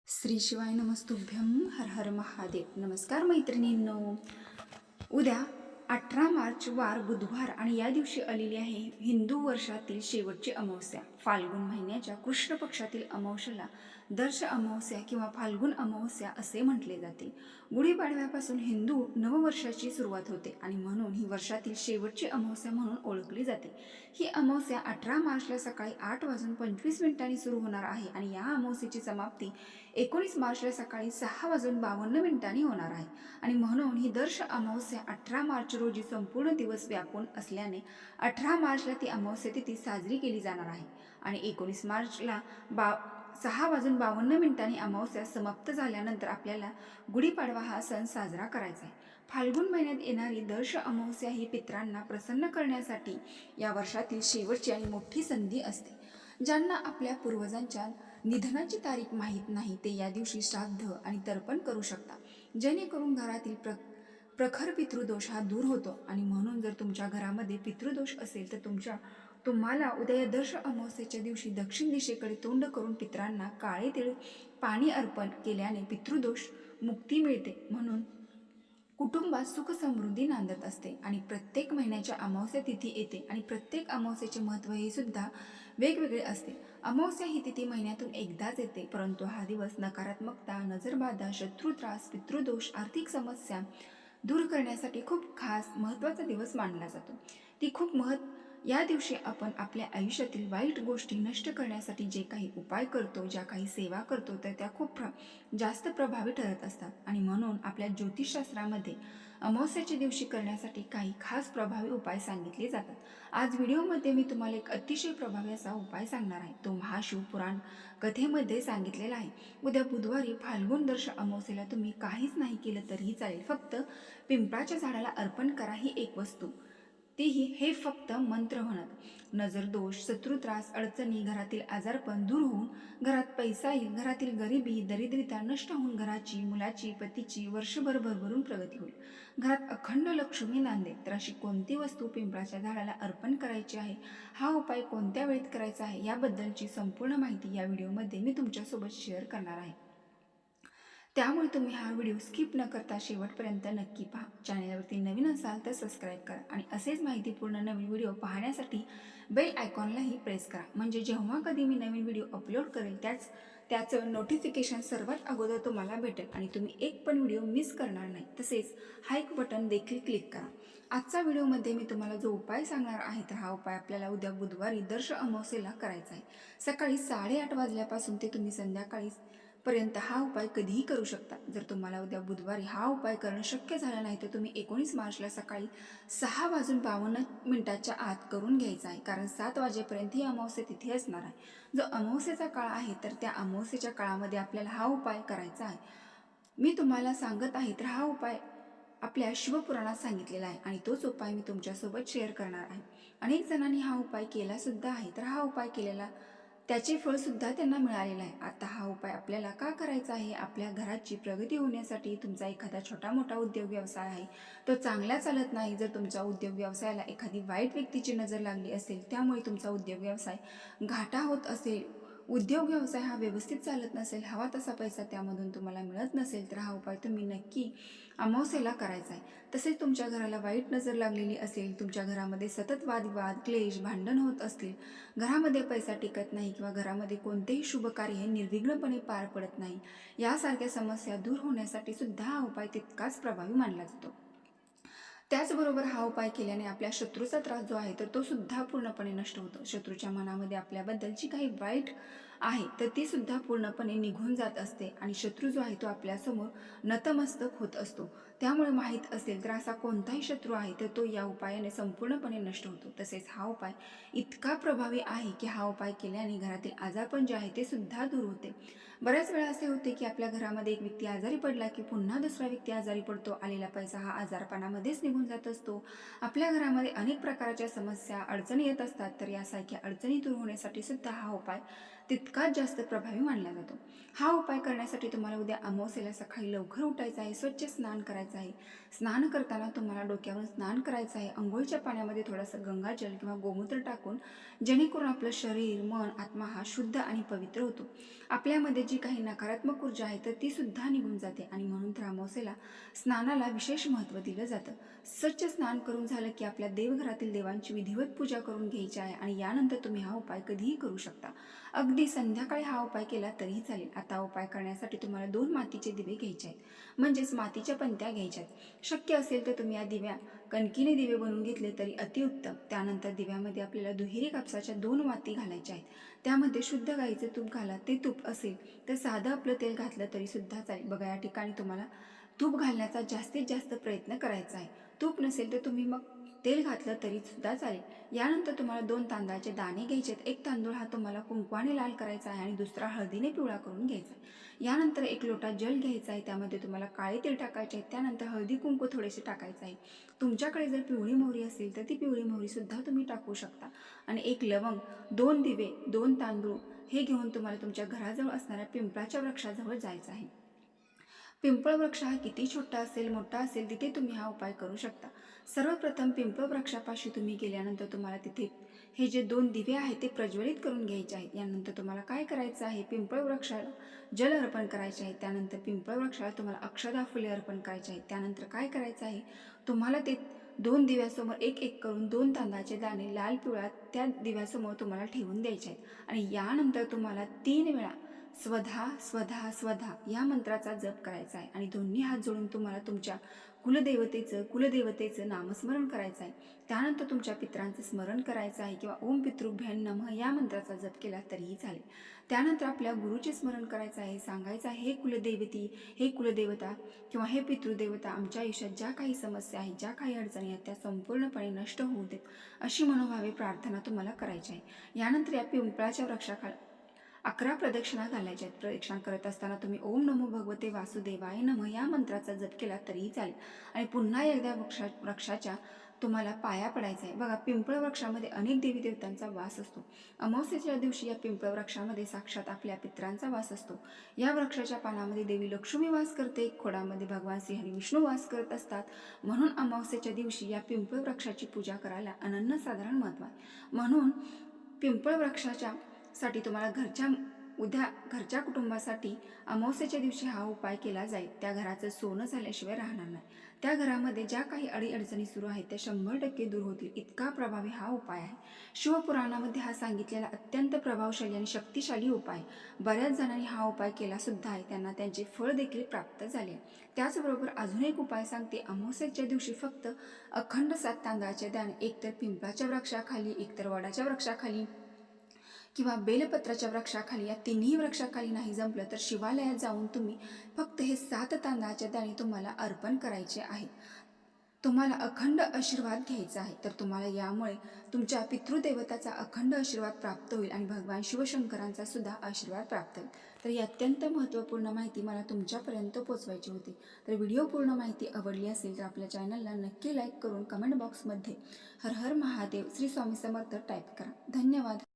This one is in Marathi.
श्री शिवाय नमस्तुभ्यं हर हर महादेव. नमस्कार मैत्रिणींनो. उद्या 18 मार्च वार बुधवार आणि या दिवशी आलेली आहे हिंदू वर्षातील शेवटची अमावस्या. फाल्गुन महिन्याच्या कृष्ण पक्षातील अमावस्येला दर्श अमावस्या किंवा फाल्गुन अमावस्या असे म्हटले जाते. गुढीपाडव्यापासून हिंदू नववर्षाची सुरुवात होते आणि म्हणून ही वर्षातील शेवटची अमावस्या म्हणून ओळखली जाते. ही अमावस्या 18 मार्चला सकाळी 8:25 सुरू होणार आहे आणि या अमावस्येची समाप्ती 19 मार्चला सकाळी 6:52 होणार आहे आणि म्हणून ही दर्श अमावस्या 18 मार्च रोजी संपूर्ण दिवस व्यापून असल्याने 18 मार्चला ती अमावस्या तिथी साजरी केली जाणार आहे आणि 19 मार्चला 6:52 अमावस्या समाप्त झाल्यानंतर आपल्याला गुढीपाडवा हा सण साजरा करायचा आहे. फाल्गुन महिन्यात येणारी दर्श अमावस्या ही पितरांना प्रसन्न करण्यासाठी या वर्षातील शेवटची आणि मोठी संधी असते. ज्यांना आपल्या पूर्वजांच्या निधनाची तारीख माहीत नाही ते या दिवशी श्राद्ध आणि तर्पण करू शकता, जेणेकरून घरातील प्रखर पितृदोष हा दूर होतो. आणि म्हणून जर तुमच्या घरामध्ये पितृदोष असेल तर तुम्हाला उद्या दर्श अमावस्येच्या दिवशी दक्षिण दिशेकडे तोंड करून पितरांना काळे तिळ पाणी अर्पण केल्याने पितृदोष मुक्ती मिळते. म्हणून कुटुंबात सुख समृद्धी नांदत असते आणि प्रत्येक महिन्याच्या अमावस्या तिथी येते आणि प्रत्येक अमावस्येचे महत्त्व हे सुद्धा वेगवेगळे असते. अमावस्या ही तिथी महिन्यातून एकदाच येते, परंतु हा दिवस नकारात्मकता, नजरबाधा, शत्रुत्रास, पितृदोष, आर्थिक समस्या दूर करण्यासाठी खूप खास महत्त्वाचा दिवस मानला जातो. या दिवशी आपण आपल्या आयुष्यातील वाईट गोष्टी नष्ट करण्यासाठी जे काही उपाय करतो, ज्या काही सेवा करतो तर त्या खूप जास्त प्रभावी ठरत असतात आणि म्हणून आपल्या ज्योतिषशास्त्रामध्ये अमावस्येच्या दिवशी करण्यासाठी काही खास प्रभावी उपाय सांगितले जातात. आज व्हिडिओमध्ये मी तुम्हाला एक अतिशय प्रभावी असा उपाय सांगणार आहे. तो महाशिवपुराण कथेमध्ये सांगितलेला आहे. उद्या बुधवारी फाल्गुन दर्श अमावस्येला तुम्ही काहीच नाही केलं तरीही चालेल. फक्त पिंपळाच्या झाडाला अर्पण करा ही एक वस्तू, तेही हे फक्त मंत्र म्हणत. नजरदोष, शत्रुत्रास, अडचणी, घरातील आजारपण दूर होऊन घरात पैसा येईल, घरातील गरिबी, दरिद्रता नष्ट होऊन घराची, मुलाची, पतीची वर्षभर भरभरून प्रगती होईल, घरात अखंड लक्ष्मी नांदेल. तर अशी कोणती वस्तू पिंपळाच्या झाडाला अर्पण करायची आहे, हा उपाय कोणत्या वेळेत करायचा आहे याबद्दलची संपूर्ण माहिती या व्हिडिओमध्ये मी तुमच्यासोबत शेअर करणार आहे. त्यामुळे तुम्ही हा व्हिडिओ स्किप न करता शेवटपर्यंत नक्की पहा. चॅनलवरती नवीन असाल तर सबस्क्राईब करा आणि असेच माहितीपूर्ण नवीन व्हिडिओ पाहण्यासाठी बेल आयकॉनलाही प्रेस करा, म्हणजे जेव्हा कधी मी नवीन व्हिडिओ अपलोड करेल त्याचं नोटिफिकेशन सर्वात अगोदर तुम्हाला भेटेल आणि तुम्ही एक पण व्हिडिओ मिस करणार नाही. तसेच हा एक बटन देखील क्लिक करा. आजच्या व्हिडिओमध्ये मी तुम्हाला जो उपाय सांगणार आहे तर हा उपाय आपल्याला उद्या बुधवारी दर्श अमावस्येला करायचा आहे. सकाळी 8:30 वाजल्यापासून ते तुम्ही संध्याकाळी पर्यंत हा उपाय कधीही करू शकता. जर तुम्हाला उद्या बुधवारी हा उपाय करणं शक्य झालं नाही तर तुम्ही 19 मार्चला सकाळी 6:52 आत करून घ्यायचा आहे, कारण 7 वाजेपर्यंत ही अमावस्या तिथी असणार आहे. जो अमावस्येचा काळ आहे तर त्या अमावस्येच्या काळामध्ये आपल्याला हा उपाय करायचा आहे. मी तुम्हाला सांगत आहे तर हा उपाय आपल्या शिवपुराणात सांगितलेला आहे आणि तोच उपाय मी तुमच्यासोबत शेअर करणार आहे. अनेक जणांनी हा उपाय केला सुद्धा आहे, तर हा उपाय केलेला त्याचे फळ सुद्धा त्यांना मिळालेलं आहे. आता हा उपाय आपल्याला का करायचा आहे? आपल्या घराची प्रगती होण्यासाठी. तुमचा एखादा छोटा मोठा उद्योग व्यवसाय आहे, तो चांगला चालत नाही, जर तुमचा उद्योग व्यवसायाला एखादी वाईट व्यक्तीची नजर लागली असेल, त्यामुळे तुमचा उद्योग व्यवसाय घाटा होत असेल, उद्योग व्यवसाय हा व्यवस्थित चालत नसेल, हवा तसा पैसा त्यामधून तुम्हाला मिळत नसेल, तर हा उपाय तुम्ही नक्की अमावस्येला करायचा आहे. तसेच तुमच्या घराला वाईट नजर लागलेली असेल, तुमच्या घरामध्ये सतत वादविवाद, क्लेश, भांडण होत असतील, घरामध्ये पैसा टिकत नाही किंवा घरामध्ये कोणतेही शुभ कार्य हे निर्विघ्नपणे पार पडत नाही, यासारख्या समस्या दूर होण्यासाठी सुद्धा हा उपाय तितकाच प्रभावी मानला जातो. त्याचबरोबर हा उपाय केल्याने आपल्या शत्रूचा त्रास जो आहे तर तो सुद्धा पूर्णपणे नष्ट होतो. शत्रूच्या मनामध्ये आपल्याबद्दलची काही वाईट आहे तर ती सुद्धा पूर्णपणे निघून जात असते आणि शत्रू जो आहे तो आपल्यासमोर नतमस्तक होत असतो. त्यामुळे माहीत असेल तर असा कोणताही शत्रू आहे तर तो या उपायाने संपूर्णपणे नष्ट होतो. तसेच हा उपाय इतका प्रभावी आहे की हा उपाय केल्याने घरातील आजारपण जे आहे ते सुद्धा दूर होते. बऱ्याच वेळा असे होते की आपल्या घरामध्ये एक व्यक्ती आजारी पडला की पुन्हा दुसरा व्यक्ती आजारी पडतो. आलेला पैसा हा आजारपणामध्येच निघून जात असतो. आपल्या घरामध्ये अनेक प्रकारच्या समस्या, अडचणी येत असतात, तर यासारख्या अडचणी दूर होण्यासाठी सुद्धा हा उपाय तितकाच जास्त प्रभावी मानला जातो. हा उपाय करण्यासाठी तुम्हाला उद्या अमावस्येला सकाळी लवकर उठायचं आहे, स्वच्छ स्नान करायचं आहे. स्नान करताना तुम्हाला डोक्यावरून स्नान करायचं आहे. अंघोळीच्या पाण्यामध्ये थोडंसं गंगाजल किंवा गोमूत्र टाकून, जेणेकरून आपलं शरीर, मन, आत्मा हा शुद्ध आणि पवित्र होतो. आपल्यामध्ये जी काही नकारात्मक ऊर्जा आहे तर ती सुद्धा निघून जाते आणि म्हणून तर अमावस्येला स्नानाला विशेष महत्त्व दिलं जातं. स्वच्छ स्नान करून झालं की आपल्या देवघरातील देवांची विधिवत पूजा करून घ्यायची आहे आणि यानंतर तुम्ही हा उपाय कधीही करू शकता. अगदी संध्याकाळी हा उपाय केला तरीही चालेल. आता उपाय करण्यासाठी तुम्हाला 2 मातीचे दिवे घ्यायचे आहेत, म्हणजेच मातीच्या पंत्या घ्यायच्या आहेत. शक्य असेल तर तुम्ही या दिव्या कणकीने दिवे बनवून घेतले तरी अतिउत्तम. त्यानंतर दिव्यामध्ये आपल्याला दुहेरी कापसाच्या 2 वाती घालायच्या आहेत. त्यामध्ये शुद्ध गाईचं तूप घाला. ते तूप असेल तर साधं आपलं तेल घातलं तरी सुद्धा चालेल. बघा, या ठिकाणी तुम्हाला तूप घालण्याचा जास्तीत जास्त प्रयत्न करायचा आहे. तूप नसेल तर तुम्ही मग तेल घातलं तरी सुद्धा चालेल. यानंतर तुम्हाला 2 तांदळाचे दाणे घ्यायचे आहेत. एक तांदूळ हा तुम्हाला कुंकवाने लाल करायचा आहे आणि दुसरा हळदीने पिवळा करून घ्यायचा आहे. यानंतर 1 लोटा जल घ्यायचा आहे. त्यामध्ये तुम्हाला काळे तीळ टाकायचे आहेत. त्यानंतर हळदी कुंकू थोडेसे टाकायचं आहे. तुमच्याकडे जर पिवळी मोहरी असेल तर ती पिवळी मोहरी सुद्धा तुम्ही टाकू शकता. आणि 1 लवंग, 2 दिवे, 2 तांदूळ हे घेऊन तुम्हाला तुमच्या घराजवळ असणाऱ्या पिंपळाच्या वृक्षाजवळ जायचं आहे. पिंपळ वृक्ष हा किती छोटा असेल, मोठा असेल, तिथे तुम्ही हा उपाय करू शकता. सर्वप्रथम पिंपळ वृक्षापाशी तुम्ही गेल्यानंतर तुम्हाला तिथे हे जे 2 दिवे आहेत ते प्रज्वलित करून घ्यायचे आहेत. यानंतर तुम्हाला काय करायचं आहे, पिंपळ वृक्षाला जल अर्पण करायचे आहे. त्यानंतर पिंपळ वृक्षाला तुम्हाला अक्षदा फुले अर्पण करायची आहेत. त्यानंतर काय करायचं आहे, तुम्हाला ते 2 दिव्यासमोर एक एक करून 2 तांदळाचे दाणे लाल पिवळा त्या दिव्यासमोर तुम्हाला ठेवून द्यायचे आहेत. आणि यानंतर तुम्हाला 3 वेळा स्वधा स्वधा स्वधा या मंत्राचा जप करायचा आहे आणि दोन्ही हात जोडून तुम्हाला तुमच्या कुलदेवतेचं नामस्मरण करायचं आहे. त्यानंतर तुमच्या पितरांचं स्मरण करायचं आहे किंवा ओम पितृभ्यां नमः या मंत्राचा जप केला तरीही चालेल. त्यानंतर आपल्या गुरुचे स्मरण करायचं आहे. सांगायचं आहे, हे कुलदेवती, हे कुलदेवता किंवा हे पितृदेवता, आमच्या आयुष्यात ज्या काही समस्या आहेत, ज्या काही अडचणी आहेत त्या संपूर्णपणे नष्ट होऊ देत, अशी मनोभावे प्रार्थना तुम्हाला करायची आहे. यानंतर या पिंपळाच्या वृक्षाखाली 11 प्रदक्षिणा घालायच्या आहेत. प्रदक्षिणा करत असताना तुम्ही ओम नमो भगवते वासुदेवाय नमः या मंत्राचा जप केला तरीही चालेल. आणि पुन्हा एकदा वृक्षाच्या तुम्हाला पाया पडायचा आहे. बघा, पिंपळ वृक्षामध्ये अनेक देवी देवतांचा वास असतो. अमावस्येच्या दिवशी या पिंपळ वृक्षामध्ये साक्षात आपल्या पितरांचा वास असतो. या वृक्षाच्या पानामध्ये देवी लक्ष्मी वास करते, खोडामध्ये भगवान श्री हरी विष्णू वास करत असतात. म्हणून अमावस्येच्या दिवशी या पिंपळ वृक्षाची पूजा करायला अनन्यसाधारण महत्त्व आहे. म्हणून पिंपळ वृक्षाच्या साठी तुम्हाला घरच्या कुटुंबासाठी अमावस्येच्या दिवशी हा उपाय केला जाईल. त्या घराचं सोनं झाल्याशिवाय राहणार नाही. त्या घरामध्ये ज्या काही अडीअडचणी सुरू आहेत त्या 100% दूर होतील, इतका प्रभावी हा उपाय आहे. शिवपुराणामध्ये हा सांगितलेला अत्यंत प्रभावशाली आणि शक्तिशाली उपाय. बऱ्याच जणांनी हा उपाय केला सुद्धा आहे, त्यांना त्यांचे फळ देखील प्राप्त झाले. त्याचबरोबर अजून एक उपाय सांगते. अमावस्येच्या दिवशी फक्त अखंड 7 तांदळाचे दाणे एकतर पिंपळाच्या वृक्षाखाली, एकतर वडाच्या वृक्षाखाली किंवा बेलपत्राच्या वृक्षाखाली, या तिन्ही वृक्षाखाली नाही जमलं तर शिवालयात जाऊन तुम्ही फक्त हे 7 तांदळाचे दाणे तुम्हाला अर्पण करायचे आहेत. तुम्हाला अखंड आशीर्वाद घ्यायचा आहे. तर तुम्हाला यामुळे तुमच्या पितृदेवताचा अखंड आशीर्वाद प्राप्त होईल आणि भगवान शिवशंकरांचा सुद्धा आशीर्वाद प्राप्त होईल. तर ही अत्यंत महत्त्वपूर्ण माहिती मला तुमच्यापर्यंत पोचवायची होती. तर व्हिडिओ पूर्ण माहिती आवडली असेल तर आपल्या चॅनलला नक्की लाईक करून कमेंट बॉक्समध्ये हर हर महादेव, श्री स्वामी समर्थ टाईप करा. धन्यवाद.